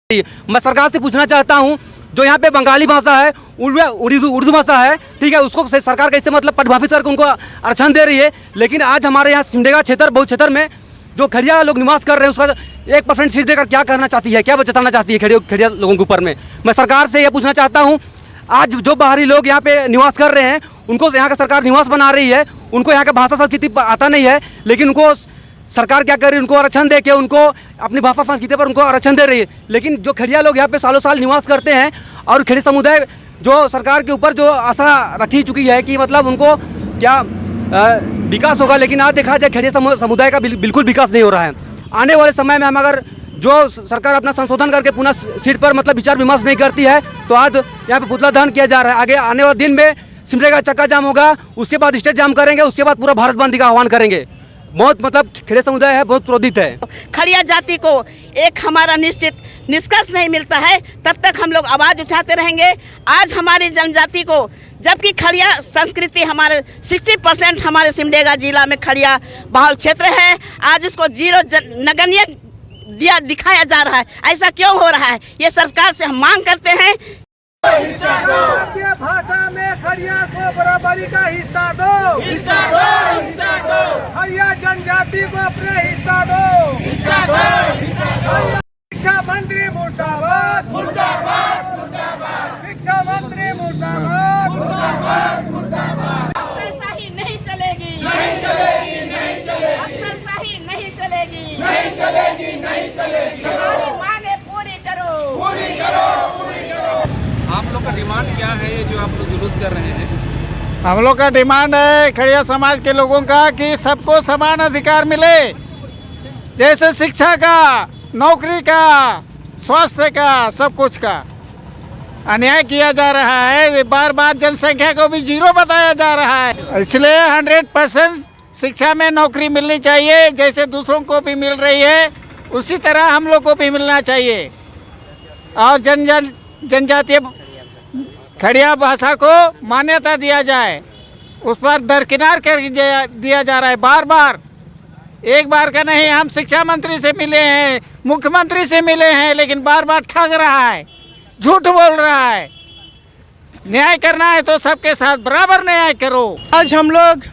मैं सरकार से पूछना चाहता हूं, जो यहाँ पे बंगाली भाषा है, उर्दू भाषा है, ठीक है, उसको सरकार कैसे मतलब परिभाषित करके उनको आरक्षण दे रही है। लेकिन आज हमारे यहाँ सिमडेगा क्षेत्र बहु क्षेत्र में जो खड़िया लोग निवास कर रहे हैं उसका 1% सीट देकर क्या करना चाहती है, क्या जताना चाहती है खड़िया लोगों के ऊपर में। मैं सरकार से यह पूछना चाहता हूँ, आज जो बाहरी लोग यहाँ पे निवास कर रहे हैं उनको यहाँ का सरकार निवास बना रही है, उनको यहाँ का भाषा संस्कृति आता नहीं है, लेकिन उनको सरकार क्या कर रही है, उनको आरक्षण दे के उनको अपनी भाषा संस्कृति पर उनको आरक्षण दे रही है। लेकिन जो खड़िया लोग यहाँ पे सालों साल निवास करते हैं और खड़ी समुदाय जो सरकार के ऊपर जो आशा रखी चुकी है कि मतलब उनको क्या विकास होगा, लेकिन आज देखा जाए खड़िया समुदाय का बिल्कुल विकास नहीं हो रहा है। आने वाले समय में हम अगर जो सरकार अपना संशोधन करके पुनः सीट पर मतलब विचार विमर्श नहीं करती है तो आज यहाँ पे पुतला दहन किया जा रहा है। आगे आने वाले दिन में सिमडेगा चक्का जाम होगा, उसके बाद स्टेट जाम करेंगे, उसके बाद पूरा भारत बंद का आह्वान करेंगे। बहुत मतलब खड़िया समुदाय है, बहुत क्रोधित है। खड़िया जाति को एक हमारा निश्चित निष्कर्ष नहीं मिलता है, तब तक हम लोग आवाज़ उठाते रहेंगे। आज हमारी जनजाति को, जबकि खड़िया संस्कृति हमारे 60% हमारे सिमडेगा जिला में खड़िया बहुल क्षेत्र है, आज उसको जीरो नगण्य दिखाया जा रहा है। ऐसा क्यों हो रहा है, ये सरकार से हम मांग करते हैं। भारतीय भाषा में खड़िया को बराबरी का हिस्सा दो, हिस्सा दो, हिस्सा दो। खड़िया जनजाति को अपने हिस्सा दो, हिस्सा दो, हिस्सा दो। शिक्षा मंत्री मुर्दाबाद, मुर्दाबाद, मुर्दाबाद। शिक्षा मंत्री मुर्दाबाद, मुर्दाबाद, मुर्दाबाद। अफसरशाही नहीं चलेगी, नहीं चलेगी, नहीं चलेगी। अफसरशाही नहीं चलेगी, नहीं चलेगी, नहीं चलेगी। हमारी मांगे पूरी करो, पूरी करो, पूरी करो। आप लोग का डिमांड क्या है, ये जो आप लोग जुलूस कर रहे हैं? हम लोग का डिमांड है खड़िया समाज के लोगों का कि सबको समान अधिकार मिले, जैसे शिक्षा का, नौकरी का, स्वास्थ्य का, सब कुछ का अन्याय किया जा रहा है। बार बार जनसंख्या को भी जीरो बताया जा रहा है, इसलिए 100% शिक्षा में नौकरी मिलनी चाहिए, जैसे दूसरों को भी मिल रही है उसी तरह हम लोग को भी मिलना चाहिए। और जनजातीय खड़िया भाषा को मान्यता दिया जाए, उस पर दरकिनार कर दिया जा रहा है बार बार, एक बार का नहीं। हम शिक्षा मंत्री से मिले हैं, मुख्यमंत्री से मिले हैं, लेकिन बार बार ठग रहा है, झूठ बोल रहा है। न्याय करना है तो सबके साथ बराबर न्याय करो। आज हम लोग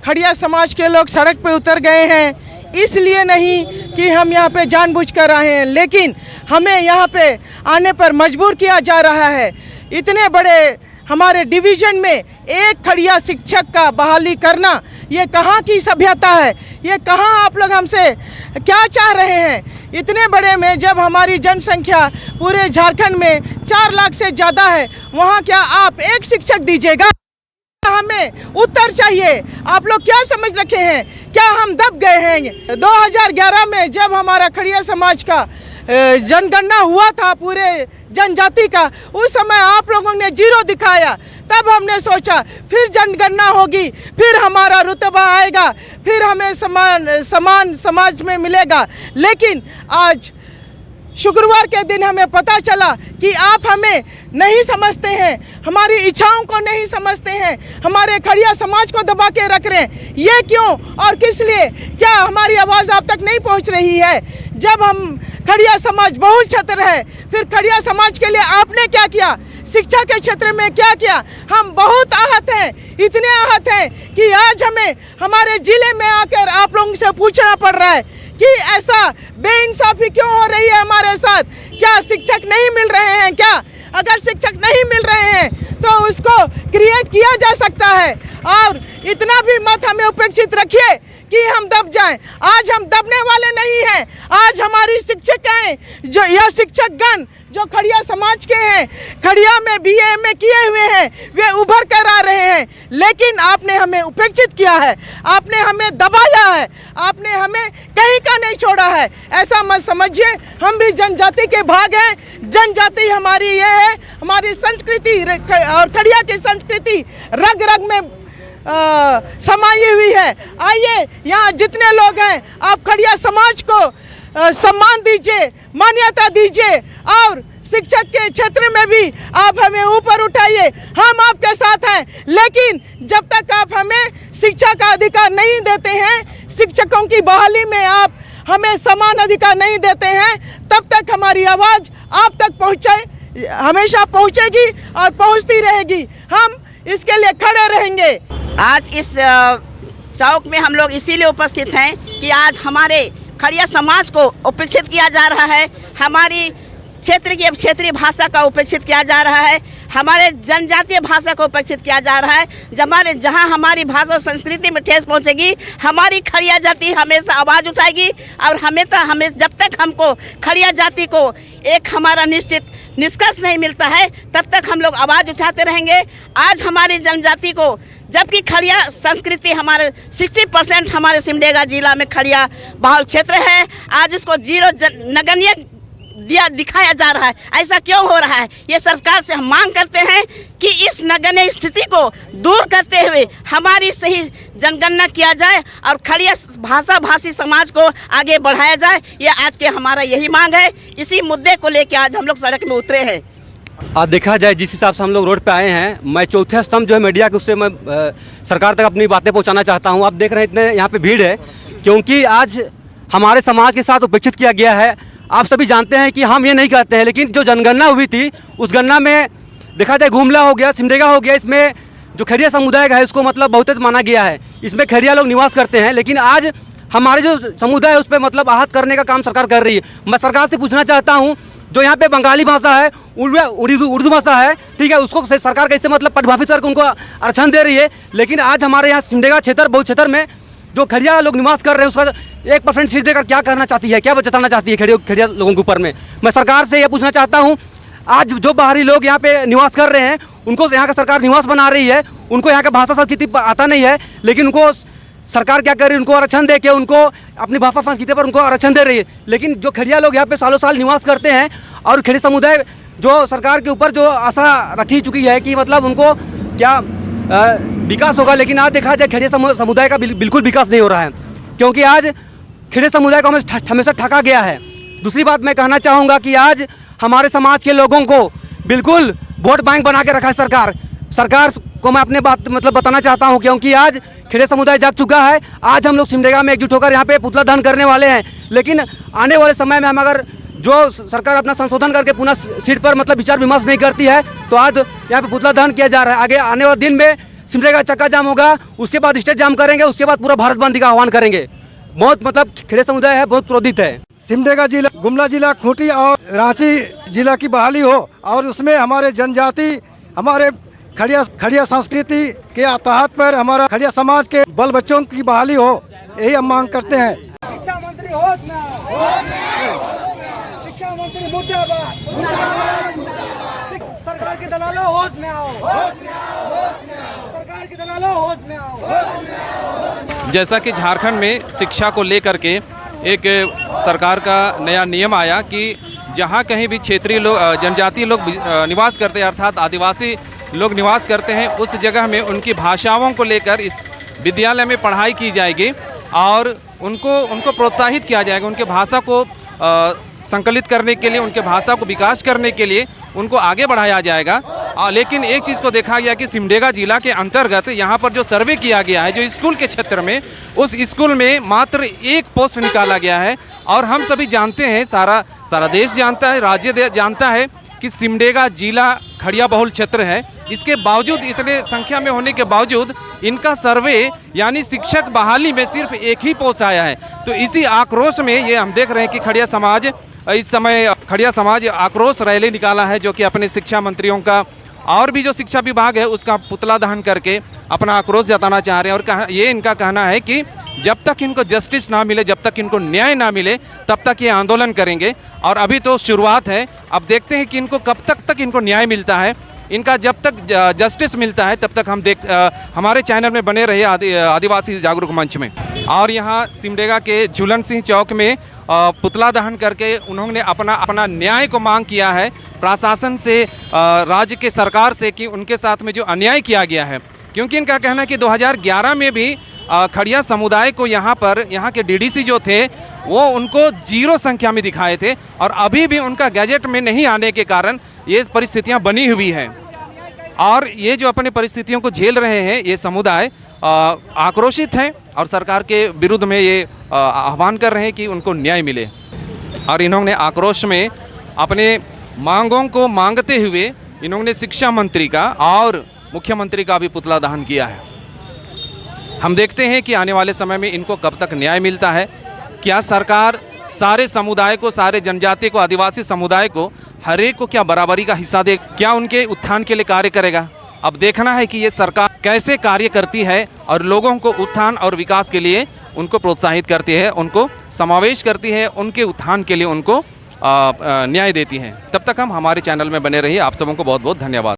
खड़िया समाज के लोग सड़क पे उतर गए हैं, इसलिए नहीं कि हम यहाँ पे जानबूझकर आए हैं, लेकिन हमें यहाँ पे आने पर मजबूर किया जा रहा है। इतने बड़े हमारे डिवीज़न में एक खड़िया शिक्षक का बहाली करना, ये कहाँ की सभ्यता है, ये कहाँ आप लोग हमसे क्या चाह रहे हैं। इतने बड़े में जब हमारी जनसंख्या पूरे झारखंड में 4 लाख से ज़्यादा है, वहाँ क्या आप एक शिक्षक दीजिएगा? हमें उत्तर चाहिए। आप लोग क्या समझ रखे हैं, क्या हम दब गए हैं? 2011 में जब हमारा खड़िया समाज का जनगणना हुआ था पूरे जनजाति का, उस समय आप लोगों ने जीरो दिखाया। तब हमने सोचा फिर जनगणना होगी, फिर हमारा रुतबा आएगा, फिर हमें समान समाज में मिलेगा। लेकिन आज शुक्रवार के दिन हमें पता चला कि आप हमें नहीं समझते हैं, हमारी इच्छाओं को नहीं समझते हैं, हमारे खड़िया समाज को दबा के रख रहे हैं। ये क्यों और किस लिए? क्या हमारी आवाज़ आप तक नहीं पहुंच रही है? जब हम खड़िया समाज बहुल क्षेत्र है, फिर खड़िया समाज के लिए आपने क्या किया? शिक्षा के क्षेत्र में क्या किया? हम बहुत आहत हैं, इतने आहत हैं कि आज हमें हमारे ज़िले में आकर आप लोगों से पूछना पड़ रहा है कि ऐसा बेइंसाफी क्यों हो रही है हमारे साथ? क्या शिक्षक नहीं मिल रहे हैं क्या? अगर शिक्षक नहीं मिल रहे हैं तो उसको क्रिएट किया जा सकता है। और इतना भी मत हमें उपेक्षित रखिए कि हम दब जाएं। आज हम दबने वाले नहीं हैं। आज हमारी शिक्षिकाएं जो या शिक्षकगण जो खड़िया समाज के हैं, खड़िया में BA MA किए हुए हैं, वे उभर कर आ रहे हैं, लेकिन आपने हमें उपेक्षित किया है, आपने हमें दबाया है, आपने हमें कहीं का नहीं छोड़ा है। ऐसा मत समझिए, हम भी जनजाति के भाग हैं। जनजाति हमारी ये है, हमारी संस्कृति और खड़िया की संस्कृति रग रग में समाई हुई है। आइए, यहाँ जितने लोग हैं, आप खड़िया समाज को सम्मान दीजिए, मान्यता दीजिए, और शिक्षक के क्षेत्र में भी आप हमें ऊपर उठाइए। हम आपके साथ हैं, लेकिन जब तक आप हमें शिक्षा का अधिकार नहीं देते हैं, शिक्षकों की बहाली में आप हमें समान अधिकार नहीं देते हैं, तब तक हमारी आवाज़ आप तक पहुँचे, हमेशा पहुँचेगी और पहुँचती रहेगी। हम इसके लिए खड़े रहेंगे। आज इस चौक में हम लोग इसीलिए उपस्थित हैं कि आज हमारे खड़िया समाज को उपेक्षित किया जा रहा है, हमारी क्षेत्रीय भाषा का उपेक्षित किया जा रहा है, हमारे जनजातीय भाषा को उपेक्षित किया जा रहा है। जहां हमारी भाषा और संस्कृति में ठेस पहुंचेगी, हमारी खड़िया जाति हमेशा आवाज़ उठाएगी और हमें जब तक हमको खड़िया जाति को एक हमारा निश्चित निष्कर्ष नहीं मिलता है, तब तक हम लोग आवाज़ उठाते रहेंगे। आज हमारी जनजाति को, जबकि खड़िया संस्कृति हमारे 60% हमारे सिमडेगा जिला में खड़िया बहुल क्षेत्र है, आज उसको जीरो नगण्य दिखाया जा रहा है। ऐसा क्यों हो रहा है? ये सरकार से हम मांग करते हैं कि इस नगण्य स्थिति को दूर करते हुए हमारी सही जनगणना किया जाए और खड़िया भाषा भाषी समाज को आगे बढ़ाया जाए। ये आज के हमारा यही मांग है। इसी मुद्दे को लेकर आज हम लोग सड़क में उतरे हैं। आज देखा जाए जिस हिसाब से हम लोग रोड पे आए हैं, मैं चौथे स्तंभ जो है मीडिया के, उससे मैं सरकार तक अपनी बातें पहुंचाना चाहता हूं। आप देख रहे हैं इतने यहाँ पे भीड़ है क्योंकि आज हमारे समाज के साथ उपेक्षित किया गया है। आप सभी जानते हैं कि हम ये नहीं कहते हैं, लेकिन जो जनगणना हुई थी उस गणना में देखा जाए गुमला हो गया, सिमडेगा हो गया, इसमें जो खड़िया समुदाय का है उसको मतलब बहुतेज माना गया है। इसमें खड़िया लोग निवास करते हैं, लेकिन आज हमारे जो समुदाय है उस पर मतलब आहत करने का काम सरकार कर रही है। मैं सरकार से पूछना चाहता हूँ, जो यहाँ पे बंगाली भाषा है, उर्दू भाषा है, ठीक है, उसको सरकार कैसे मतलब पटभाषित करके उनको आरक्षण दे रही है, लेकिन आज हमारे यहाँ सिमडेगा क्षेत्र बहु क्षेत्र में जो खड़िया लोग निवास कर रहे हैं उसका 1% सीट देकर क्या करना चाहती है, क्या जताना चाहती है खड़िया लोगों के ऊपर में। मैं सरकार से यह पूछना चाहता हूँ, आज जो बाहरी लोग यहाँ पे निवास कर रहे हैं उनको यहाँ का सरकार निवास बना रही है, उनको यहाँ का भाषा संस्कृति आता नहीं है, लेकिन उनको सरकार क्या कर रही है, उनको आरक्षण दे के उनको अपनी भाषा संस्कृति पर उनको आरक्षण दे रही है। लेकिन जो खड़िया लोग यहाँ पे सालों साल निवास करते हैं और खड़ी समुदाय जो सरकार के ऊपर जो आशा रखी चुकी है कि मतलब उनको क्या विकास होगा, लेकिन आज देखा जाए खड़िया समुदाय का बिल्कुल विकास नहीं हो रहा है, क्योंकि आज खड़िया समुदाय को हमेशा ठगा गया है। दूसरी बात मैं कहना चाहूँगा कि आज हमारे समाज के लोगों को बिल्कुल वोट बैंक बना के रखा है सरकार को मैं अपने बात मतलब बताना चाहता हूँ, क्योंकि आज खड़िया समुदाय जाग चुका है। आज हम लोग सिमडेगा में एकजुट होकर यहाँ पे पुतला दहन करने वाले हैं, लेकिन आने वाले समय में हम अगर जो सरकार अपना संशोधन करके पुनः सीट पर मतलब विचार विमर्श नहीं करती है तो आज यहाँ पे पुतला दहन किया जा रहा है। आगे आने वाले दिन में सिमडेगा चक्का जाम होगा, उसके बाद स्टेट जाम करेंगे, उसके बाद पूरा भारत बंद का आह्वान करेंगे। बहुत मतलब खड़िया समुदाय है, बहुत क्रोधित है। सिमडेगा जिला, गुमला जिला, खूंटी और रांची जिला की बहाली हो और उसमें हमारे जनजाति, हमारे खड़िया संस्कृति के तहत पर हमारा खड़िया समाज के बल बच्चों की बहाली हो, यही हम मांग करते हैं। शिक्षा मंत्री होश में आओ, शिक्षा मंत्री मुर्दाबाद, सरकार के दलालों होश में आओ, सरकार के दलालों होश में आओ। जैसा कि झारखंड में शिक्षा को लेकर के एक सरकार का नया नियम आया कि जहाँ कहीं भी क्षेत्रीय लोग, जनजातीय लोग निवास करते हैं, अर्थात आदिवासी लोग निवास करते हैं, उस जगह में उनकी भाषाओं को लेकर इस विद्यालय में पढ़ाई की जाएगी और उनको प्रोत्साहित किया जाएगा, उनके भाषा को संकलित करने के लिए, उनके भाषा को विकास करने के लिए उनको आगे बढ़ाया जाएगा। लेकिन एक चीज़ को देखा गया कि सिमडेगा जिला के अंतर्गत यहाँ पर जो सर्वे किया गया है, जो स्कूल के क्षेत्र में, उस स्कूल में मात्र 1 पोस्ट निकाला गया है। और हम सभी जानते हैं, सारा देश जानता है, राज्य जानता है कि सिमडेगा जिला खड़िया बहुल क्षेत्र है। इसके बावजूद, इतने संख्या में होने के बावजूद, इनका सर्वे यानी शिक्षक बहाली में सिर्फ 1 ही पोस्ट आया है। तो इसी आक्रोश में ये हम देख रहे हैं कि खड़िया समाज इस समय आक्रोश रैली निकाला है, जो कि अपने शिक्षा मंत्रियों का और भी जो शिक्षा विभाग है उसका पुतला दहन करके अपना आक्रोश जताना चाह रहे हैं। और ये इनका कहना है कि जब तक इनको जस्टिस ना मिले, जब तक इनको न्याय ना मिले, तब तक ये आंदोलन करेंगे। और अभी तो शुरुआत है, अब देखते हैं कि इनको कब तक इनको न्याय मिलता है। इनका जब तक जस्टिस मिलता है तब तक हम हमारे चैनल में बने रहे आदिवासी जागरूक मंच में। और यहाँ सिमडेगा के झूलन सिंह चौक में पुतला दहन करके उन्होंने अपना न्याय को मांग किया है प्रशासन से, राज्य के सरकार से, कि उनके साथ में जो अन्याय किया गया है। क्योंकि इनका कहना है कि 2011 में भी खड़िया समुदाय को यहाँ के डीडीसी जो थे वो उनको 0 संख्या में दिखाए थे, और अभी भी उनका गैजेट में नहीं आने के कारण ये परिस्थितियाँ बनी हुई हैं। और ये जो अपने परिस्थितियों को झेल रहे हैं, ये समुदाय आक्रोशित हैं और सरकार के विरुद्ध में ये आह्वान कर रहे हैं कि उनको न्याय मिले। और इन्होंने आक्रोश में अपने मांगों को मांगते हुए इन्होंने शिक्षा मंत्री का और मुख्यमंत्री का भी पुतला दहन किया है। हम देखते हैं कि आने वाले समय में इनको कब तक न्याय मिलता है। क्या सरकार सारे समुदाय को, सारे जनजाति को, आदिवासी समुदाय को, हर एक को क्या बराबरी का हिस्सा दे, क्या उनके उत्थान के लिए कार्य करेगा? अब देखना है कि ये सरकार कैसे कार्य करती है और लोगों को उत्थान और विकास के लिए उनको प्रोत्साहित करती है, उनको समावेश करती है, उनके उत्थान के लिए उनको न्याय देती हैं। तब तक हम हमारे चैनल में बने रहिए। आप सबों को बहुत बहुत धन्यवाद।